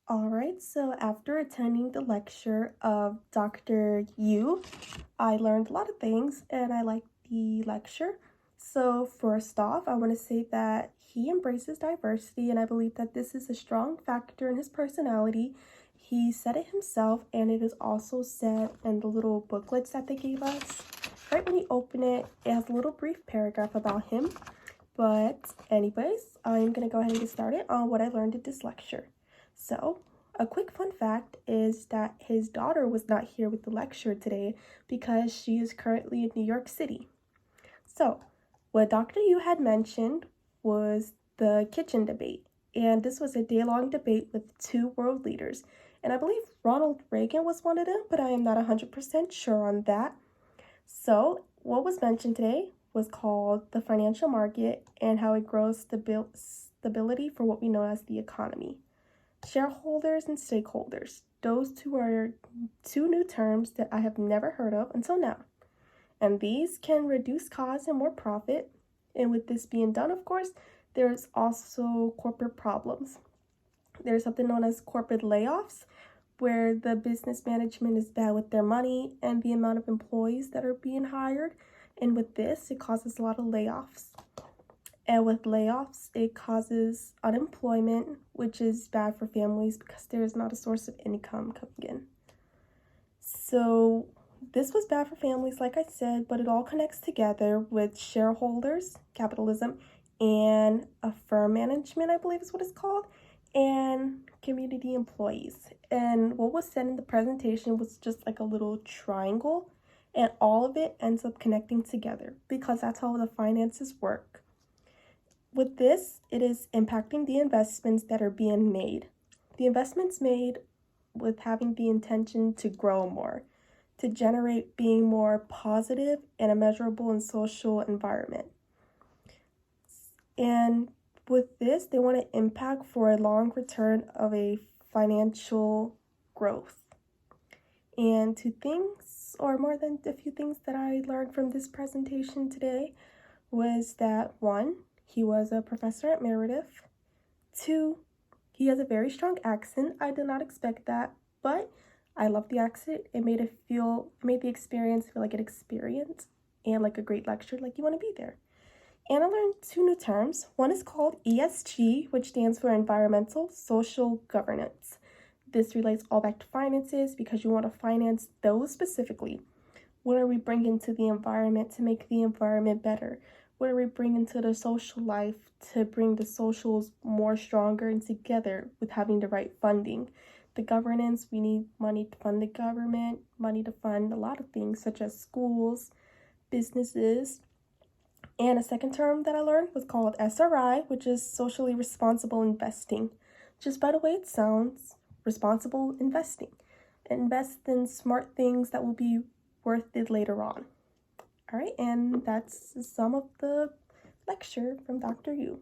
All right, so after attending the lecture of Dr. Yu, I learned a lot of things and I liked the lecture. So, first off, I want to say that he embraces diversity, and I believe that this is a strong factor in his personality. He said it himself, and it is also said in the little booklets that they gave us. Right when you open it, it has a little brief paragraph about him. But, anyways, I'm going to go ahead and get started on what I learned at this lecture. So, a quick fun fact is that his daughter was not here with the lecture today because she is currently in New York City. So, what Dr. Yu had mentioned was the kitchen debate, and this was a day-long debate with two world leaders. And I believe Ronald Reagan was one of them, but I am not 100% sure on that. So, what was mentioned today was called the financial market and how it grows stability for what we know as the economy. Shareholders and stakeholders. Those two are two new terms that I have never heard of until now. And these can reduce costs and more profit. And with this being done, of course, there's also corporate problems. There's something known as corporate layoffs, where the business management is bad with their money and the amount of employees that are being hired. And with this, it causes a lot of layoffs. And with layoffs, it causes unemployment, which is bad for families because there is not a source of income coming in. So this was bad for families, like I said, but it all connects together with shareholders, capitalism, and a firm management, I believe is what it's called, and community employees. And what was said in the presentation was just like a little triangle, and all of it ends up connecting together because that's how the finances work. With this, it is impacting the investments that are being made. The investments made with having the intention to grow more, to generate being more positive and a measurable and social environment. And with this, they want to impact for a long return of a financial growth. And two things, or more than a few things that I learned from this presentation today was that one, he was a professor at Meredith. Two, he has a very strong accent. I did not expect that, but I love the accent. It made the experience feel like an experience and like a great lecture, like you want to be there. And I learned two new terms. One is called ESG, which stands for Environmental Social Governance. This relates all back to finances because you want to finance those specifically. What are we bringing to the environment to make the environment better? What are we bringing to the social life to bring the socials more stronger and together with having the right funding? The governance, we need money to fund the government, money to fund a lot of things such as schools, businesses. And a second term that I learned was called SRI, which is socially responsible investing. Just by the way it sounds, responsible investing. Invest in smart things that will be worth it later on. All right, and that's some of the lecture from Dr. Yu.